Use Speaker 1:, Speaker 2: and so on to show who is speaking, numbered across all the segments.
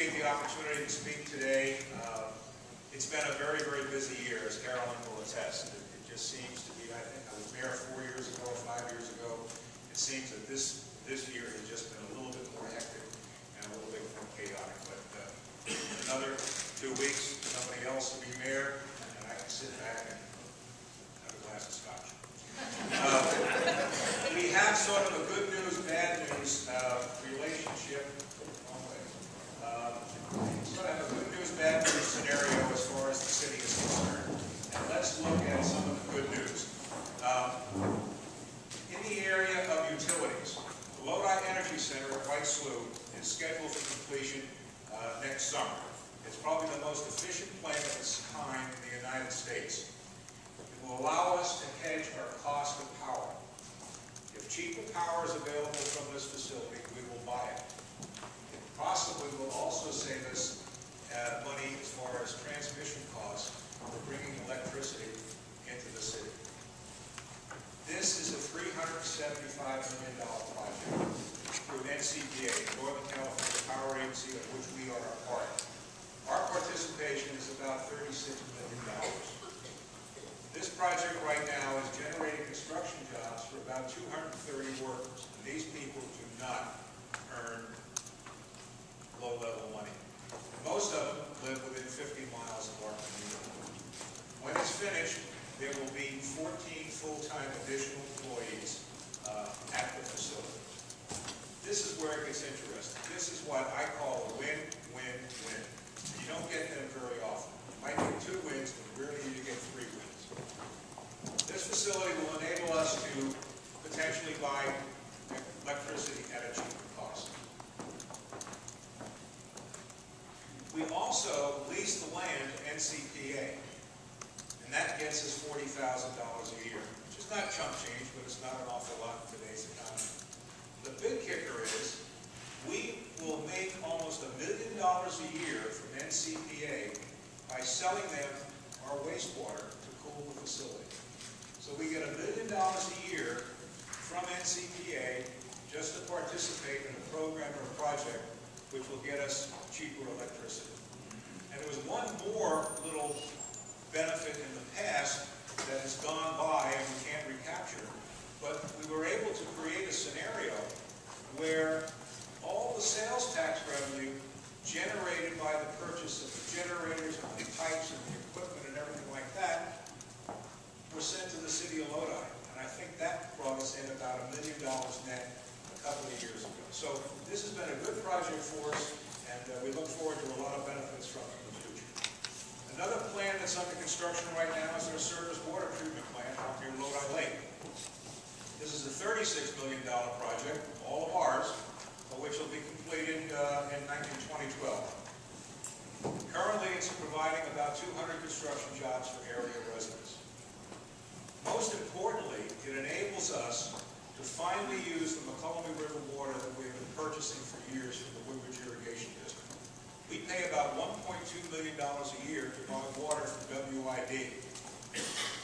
Speaker 1: appreciate the opportunity to speak today. It's been a very, very busy year, as Carolyn will attest. It just seems to be, I think I was mayor 4 years ago, 5 years ago. It seems that this year has just been a little bit more hectic and a little bit more chaotic. But another 2 weeks, somebody else will be mayor, and I can sit back and have a glass of scotch. We have sort of a good news, bad news relationship. Sort of a good news, bad news scenario as far as the city is concerned. And let's look at some of the good news. In the area of utilities, the Lodi Energy Center at White Slough is scheduled for completion next summer. It's probably the most efficient plant of its kind in the United States. It will allow us to hedge our cost of power. If cheaper power is available from this facility, we will buy it. It possibly will also save us money as far as transmission costs for bringing electricity into the city. This is a $375 million project through NCPA, Northern California Power Agency, of which we are a part. Our participation is about $36 million. This project right now is generating construction jobs for about 230 workers. And these people do not earn low-level money. Most of them live within 50 miles of our community. When it's finished, there will be 14 full-time additional employees at the facility. This is where it gets interesting. This is what I call a win-win-win. You don't get them very often. You might get 2 wins, but rarely you get 3 wins. This facility will enable us to potentially buy electricity at a cheaper cost. We also lease the land to NCPA, and that gets us $40,000 a year, which is not chump change, but it's not an awful lot in today's economy. The big kicker is we will make almost $1 million a year from NCPA by selling them our wastewater to cool the facility. So we get $1 million a year from NCPA just to participate in a program or a project which will get us cheaper electricity. And there was one more little benefit in the past that has gone by and we can't recapture, but we were able to create a scenario where all the sales tax revenue generated by the purchase of the generators and the pipes and the equipment and everything like that were sent to the city of Lodi. And I think that brought us in about $1 million net a couple of years ago. So this has been a good project for us, and we look forward to a lot of benefits from it in the future. Another plant that's under construction right now is our surface water treatment plant out near Lodi Lake. This is a $36 million project, all of ours, which will be completed in 2012. Currently, it's providing about 200 construction jobs for area residents. Most importantly, it enables us to finally use the McCollum River water that we have been purchasing for years from the Woodbridge Irrigation District. We pay about $1.2 million a year to buy water from WID.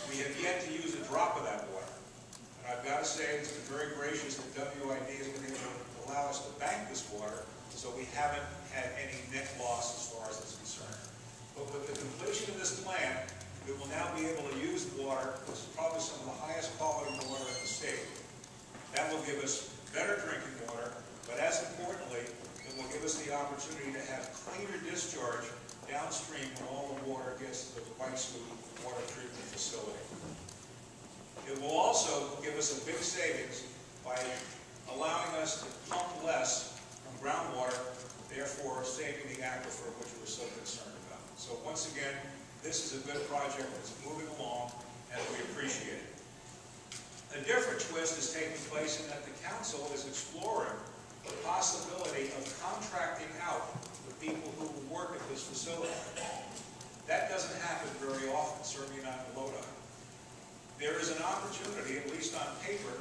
Speaker 1: We have yet to use a drop of that water. And I've got to say, it's been very gracious that WID has been able to allow us to bank this water, so we haven't had any net loss as far as it's concerned. But with the completion of this plant, we will now be able to use the water, which is probably some of the highest quality water in the state. That will give us better drinking water, but as importantly, it will give us the opportunity to have cleaner discharge downstream when all the water gets to the White Slough water treatment facility. It will also give us a big savings by allowing us to pump less from groundwater, therefore saving the aquifer, which we're so concerned about. So once again, this is a good project that's moving along, and we appreciate it. A different twist is taking place in that the council is exploring the possibility of contracting out the people who will work at this facility. That doesn't happen very often, certainly not in Lodi. There is an opportunity, at least on paper,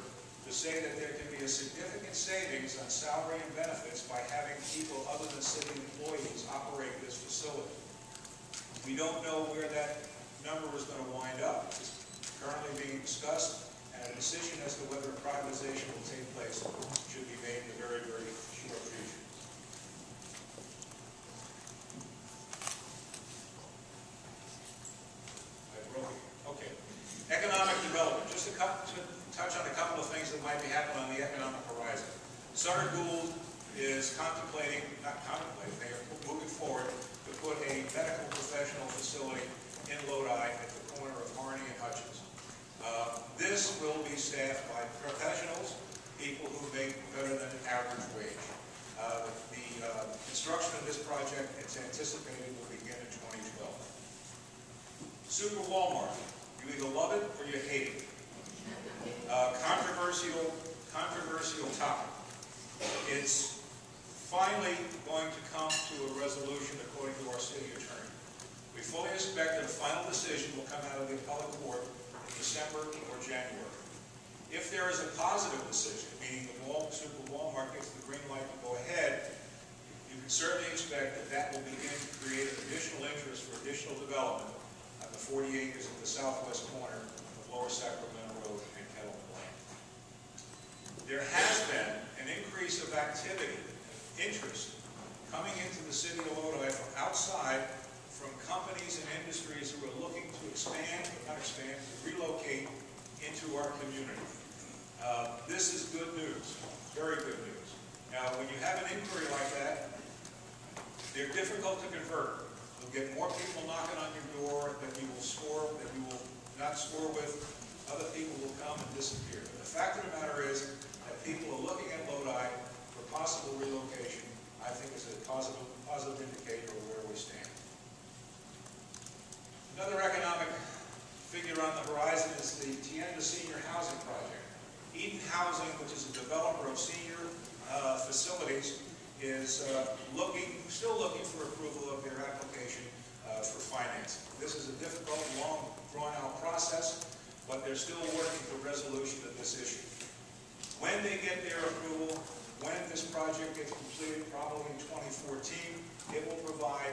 Speaker 1: to say that there can be a significant savings on salary and benefits by having people other than city employees operate this facility. We don't know where that number is going to wind up. It's currently being discussed, and a decision as to whether privatization will take place should be made in the very, very short future. project, it's anticipated, will begin in 2012. Super Walmart. You either love it or you hate it. Controversial topic. It's finally going to come to a resolution according to our city attorney. We fully expect that a final decision will come out of the appellate court in December or January. If there is a positive decision, meaning the Super Walmart gets the green light to go ahead, you can certainly expect that that will begin to create additional interest for additional development on the 40 acres at the southwest corner of Lower Sacramento Road and Kettle Lane. There has been an increase of activity, interest, coming into the city of Lodi from outside, from companies and industries who are looking to expand, or not expand, to relocate into our community. This is good news, very good news. Now, when you have an inquiry like that, they're difficult to convert. You'll get more people knocking on your door that you will not score with. Other people will come and disappear. But the fact of the matter is that people are looking at Lodi for possible relocation. I think is a positive indicator of where we stand. Another economic figure on the horizon is the Tienda Senior Housing Project. Eden Housing, which is a developer of senior facilities, is still looking for approval of their application for financing. This is a difficult, long, drawn-out process, but they're still working for resolution of this issue. When they get their approval, when this project gets completed, probably in 2014, it will provide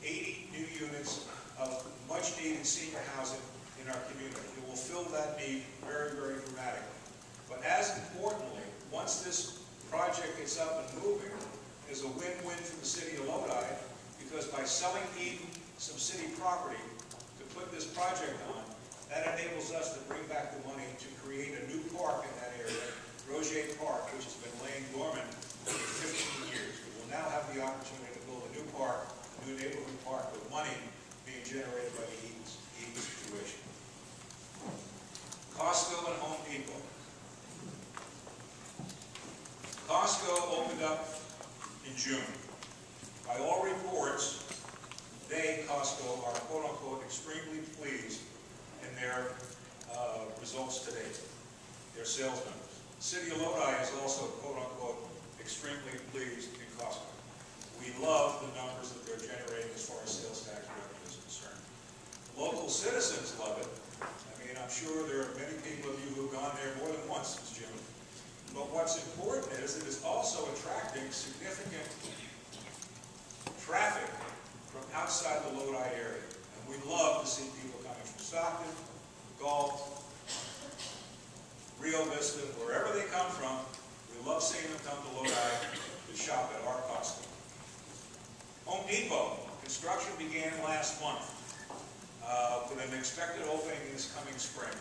Speaker 1: 80 new units of much-needed senior housing in our community. It will fill that need very, very dramatically. But as importantly, once this project gets up and moving, is a win-win for the city of Lodi, because by selling Eden some city property to put this project on, that enables us to bring back the money to create a new park in that area, Roger Park, which has been laying dormant for 15 years. We will now have the opportunity to build a new park, a new neighborhood park, with money being generated by the Eden situation. Costco and Home Depot. Costco opened up in June. By all reports, Costco, are quote-unquote extremely pleased in their results to date, their sales numbers. The city of Lodi is also quote-unquote extremely pleased in Costco. We love the numbers that they're generating as far as sales tax revenue is concerned. Local citizens love it. I mean, I'm sure there are many people of you who have gone there more than once since June. But what's important is it is also attracting significant traffic from outside the Lodi area. And we love to see people coming from Stockton, Galt, Rio Vista, wherever they come from. We love seeing them come to Lodi to shop at our Costco. Home Depot. Construction began last month with an expected opening this coming spring.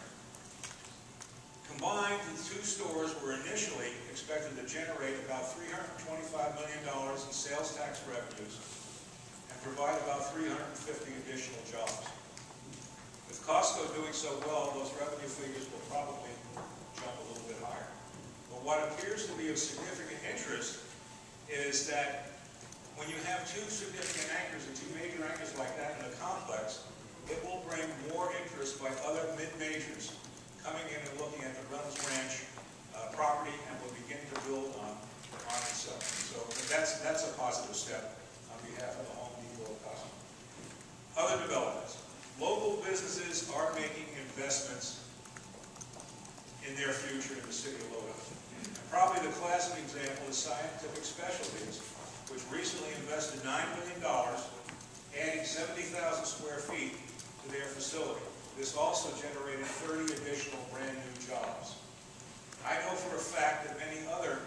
Speaker 1: Combined, the two stores were initially expected to generate about $325 million in sales tax revenues and provide about 350 additional jobs. With Costco doing so well, those revenue figures will probably jump a little bit higher. But what appears to be of significant interest is that when you have two significant anchors and two major anchors like that in a complex, it will bring more interest by other mid-majors coming in and looking at the Reynolds Ranch property and will begin to build on itself. So that's a positive step on behalf of the Home Depot of Costco. Other developments. Local businesses are making investments in their future in the city of Lodi. And probably the classic example is Scientific Specialties, which recently invested $9 million, adding 70,000 square feet to their facility. This also generated 30 additional brand new jobs. I know for a fact that many other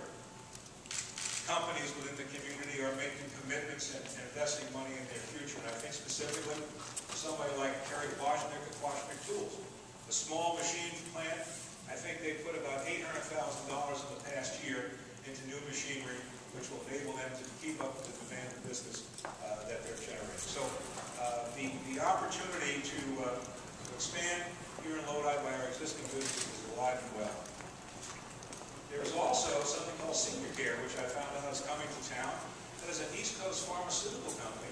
Speaker 1: companies within the community are making commitments and investing money in their future. And I think specifically somebody like Terry Washnick at Washnick Tools. The small machine plant, I think they put about $800,000 in the past year into new machinery, which will enable them to keep up with the demand of business that they're generating. So the opportunity to expand here in Lodi by our existing businesses is alive and well. There's also something called Senior Care, which I found out is coming to town. That is an East Coast pharmaceutical company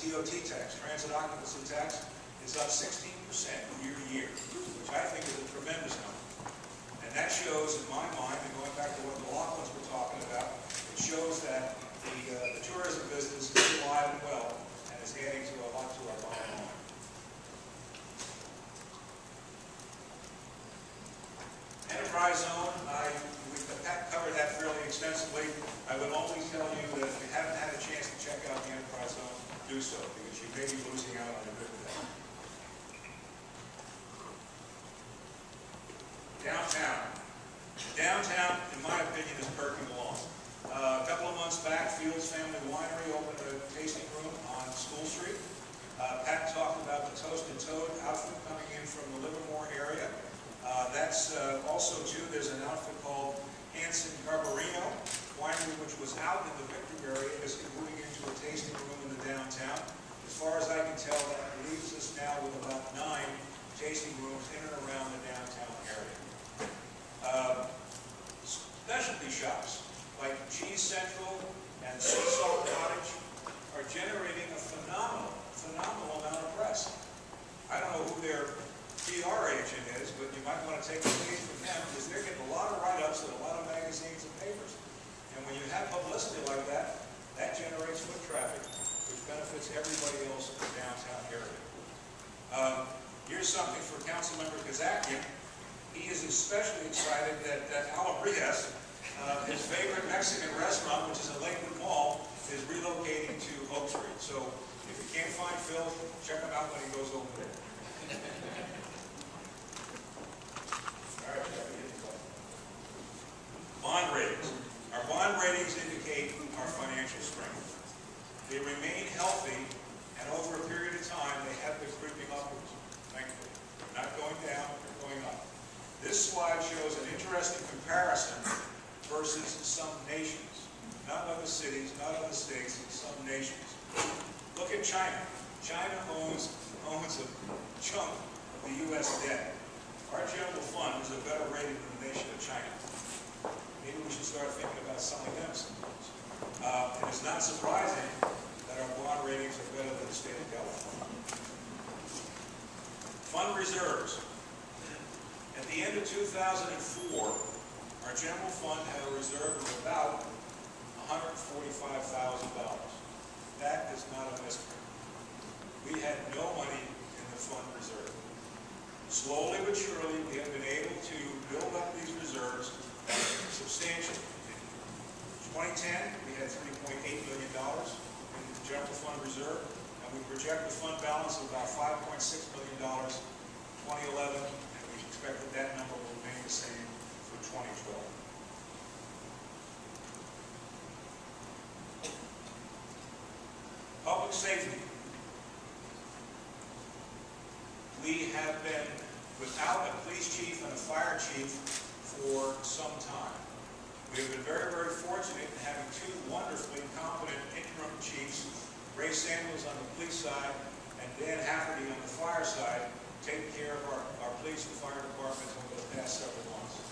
Speaker 1: TOT tax, transit occupancy tax, is up 16% year to year, which I think is a tremendous number. And that shows, in my mind, and going back to what the Laughlins were talking about, it shows that the tourism business is alive and well and is adding to a lot to our bottom line. Enterprise zone, Pat covered that fairly extensively. I would only tell you that if you haven't had a chance to check out the enterprise zone, do so, because you may be losing out on a good thing. Downtown. Downtown, in my opinion, is perking along. A couple of months back, Fields Family Winery opened a tasting room on School Street. Pat talked about the Toast and Toad outfit coming in from the Livermore area. That's also, too, there's an outfit called Hanson Garbarino Winery, which was out in the Victor area, is moving into a tasting room in the downtown. As far as I can tell, that leaves us now with about 9 tasting rooms in and around the downtown area. Specialty shops like Cheese Central and Sea Salt Cottage are generating a phenomenal amount of press. I don't know who their PR agent is, but you might want to take a page from them, because they're getting a lot of write-ups in a lot of magazines and papers. And when you have publicity like that, that generates foot traffic, which benefits everybody else in the downtown area. Here's something for Councilmember Kazakian. He is especially excited that Alabrias, his favorite Mexican restaurant, which is in Lakewood Mall, is relocating to Oak Street. So if you can't find Phil, check him out when he goes over there. All right, bond ratings. Our bond ratings indicate our financial strength. They remain healthy, and over a period of time, they have been creeping upwards, thankfully. They're not going down, they're going up. This slide shows an interesting comparison versus some nations. Not other cities, not other states, some nations. Look at China. China owns a chunk of the U.S. debt. Our general fund is a better rated than the nation of China. Maybe we should start thinking about selling them sometimes. It is not surprising that our bond ratings are better than the state of California. Fund reserves. At the end of 2004, our general fund had a reserve of about $145,000. That is not a mystery. We had no money in the fund reserve. Slowly but surely, we have been able to build up these reserves substantially. In 2010, we had $3.8 million in the general fund reserve, and we project a fund balance of about $5.6 million in 2011, and we expect that number will remain the same for 2012. Public safety. We have been without a police chief and a fire chief for some time. We have been very, very fortunate in having 2 wonderfully competent interim chiefs, Ray Samuels on the police side and Dan Hafferty on the fire side, taking care of our police and fire departments over the past several months.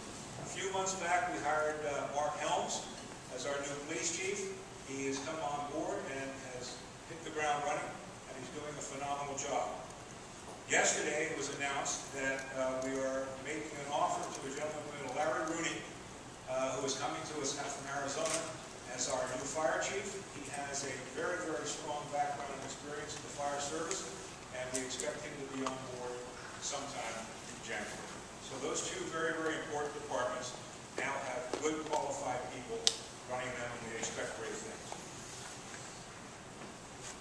Speaker 1: A few months back, we hired Mark Helms as our new police chief. He has come on board and has hit the ground running, and he's doing a phenomenal job. Yesterday, it was announced that we are making an offer to a gentleman named Larry Rooney, who is coming to us from Arizona as our new fire chief. He has a very, very strong background and experience in the fire service, and we expect him to be on board sometime in January. So those 2 very, very important departments now have good, qualified people running them, and we expect great things.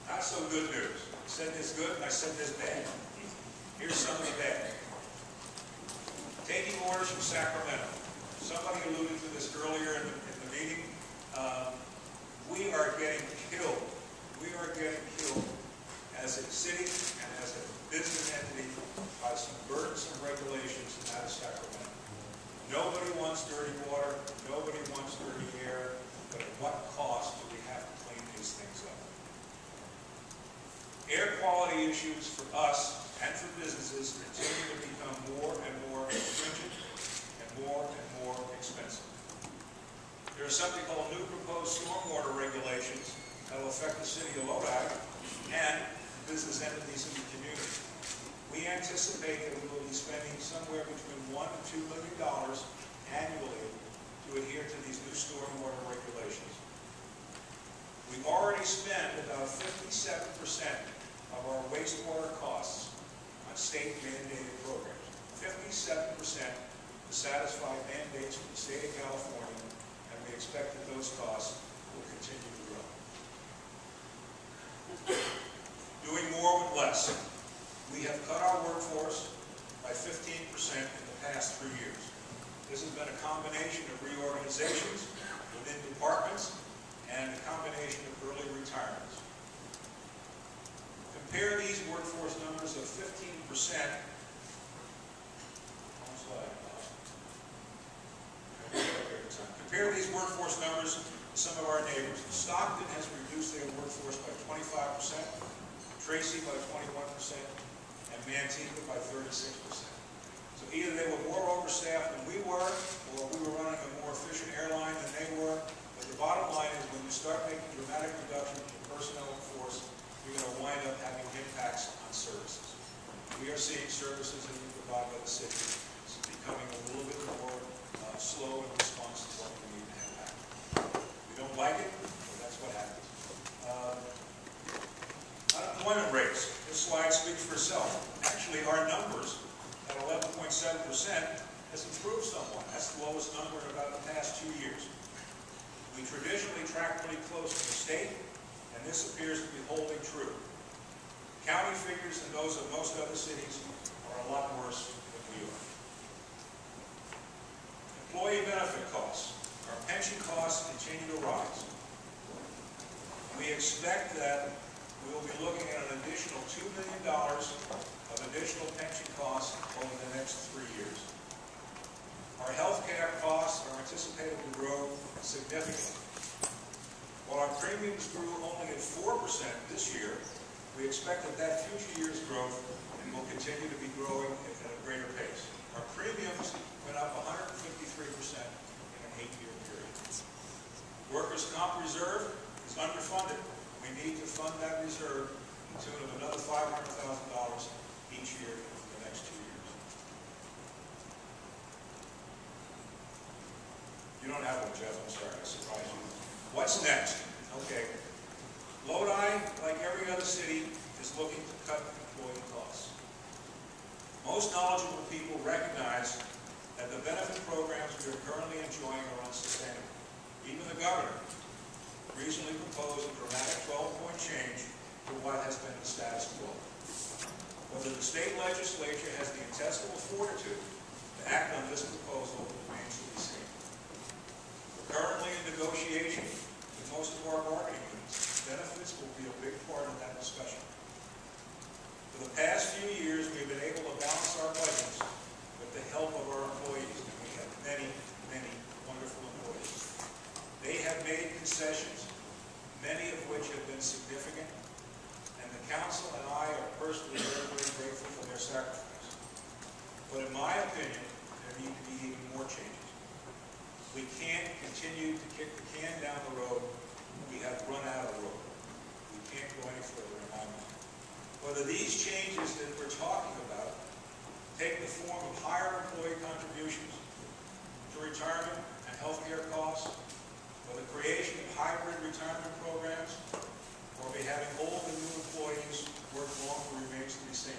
Speaker 1: Not so good news. I said this good, and I said this bad. Here's some of the bad. Taking orders from Sacramento. Somebody alluded to this earlier in the meeting. We are getting killed. We are getting killed as a city and as a business entity by some burdensome regulations out of Sacramento. Nobody wants dirty water. Nobody wants dirty air. But at what cost do we have to clean these things up? Air quality issues for us and for businesses continue to become more and more stringent and more expensive. There is something called new proposed stormwater regulations that will affect the city of Lodi, and estimate that we will be spending somewhere between $1 and $2 million annually to adhere to these new stormwater regulations. We've already spent about 57% of our wastewater costs on state-mandated programs. 57% to satisfy mandates from the state of California, and we expect that those costs will continue to grow. Doing more with less. We have cut our workforce by 15% in the past 3 years. This has been a combination of reorganizations within departments and a combination of early retirements. Compare these workforce numbers of 15%. Compare these workforce numbers to some of our neighbors. Stockton has reduced their workforce by 25%, Tracy by 21%, and Manteca by 36%. So either they were more overstaffed than we were, or we were running a more efficient airline than they were. But the bottom line is when you start making dramatic reductions in personnel force, you're going to wind up having impacts on services. We are seeing services that we provide by the city becoming a little bit more slow in response to what we need to have happen. We don't like it, but that's what happens. Unemployment rates. This slide speaks for itself. Actually, our numbers at 11.7% has improved somewhat. That's the lowest number in about the past 2 years. We traditionally track pretty close to the state, and this appears to be holding true. County figures and those of most other cities are a lot worse than we are. Employee benefit costs. Our pension costs continue to rise. We expect that we will be looking at an additional $2 million of additional pension costs over the next 3 years. Our health care costs are anticipated to grow significantly. While our premiums grew only at 4% this year, we expect that future year's growth will continue to be growing at a greater pace. Our premiums went up 153% in an 8-year period. Workers' comp reserve is underfunded. We need to fund that reserve to the tune of another $500,000 each year for the next 2 years. You don't have one, Jeff. I'm sorry. I surprised you. What's next? Okay. Lodi, like every other city, is looking to cut employee costs. Most knowledgeable people recognize that the benefit programs we are currently enjoying are unsustainable. Even the governor recently proposed a dramatic 12-point change to what has been the status quo. Whether the state legislature has the intestinal fortitude to act on this proposal remains to be seen. We're currently in negotiation with most of our bargaining units. Benefits will be a big part of that discussion. For the past few years, we've been able to balance our budgets with the help of our employees, and we have many, many wonderful employees. They have made concessions, many of which have been significant, and the council and I are personally very, very grateful for their sacrifice. But in my opinion, there need to be even more changes. We can't continue to kick the can down the road. We have run out of road. We can't go any further in my mind. Whether these changes that we're talking about take the form of higher employee contributions to retirement and health care costs, or the creation of hybrid retirement programs, or be having old and new employees work longer remains to be seen.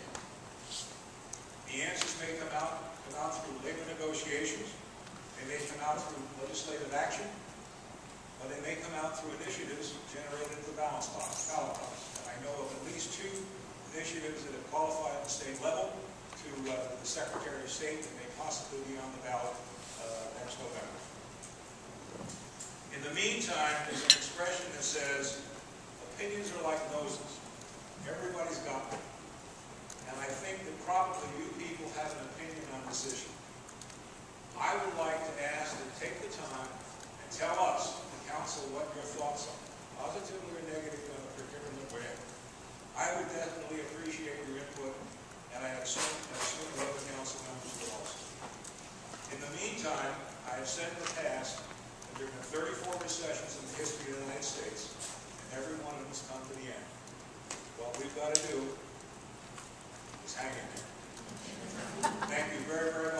Speaker 1: The answers may come out through labor negotiations, they may come out through legislative action, or they may come out through initiatives generated at the ballot box. And I know of at least 2 initiatives that have qualified at the state level to the Secretary of State that may possibly be on the ballot next November. In the meantime, there's an expression that says, opinions are like noses. Everybody's got one. And I think that probably you people have an opinion on this issue. I would like to ask that take the time and tell us, the council, what your thoughts are, positively or negatively on the procurement we're in. I would definitely appreciate your input, and I assume the other council members will also. In the meantime, I have said in the past that there have been 34 recessions in the history of the United States, and every one of them has come to the end. What we've got to do is hang in there. Thank you very, very much.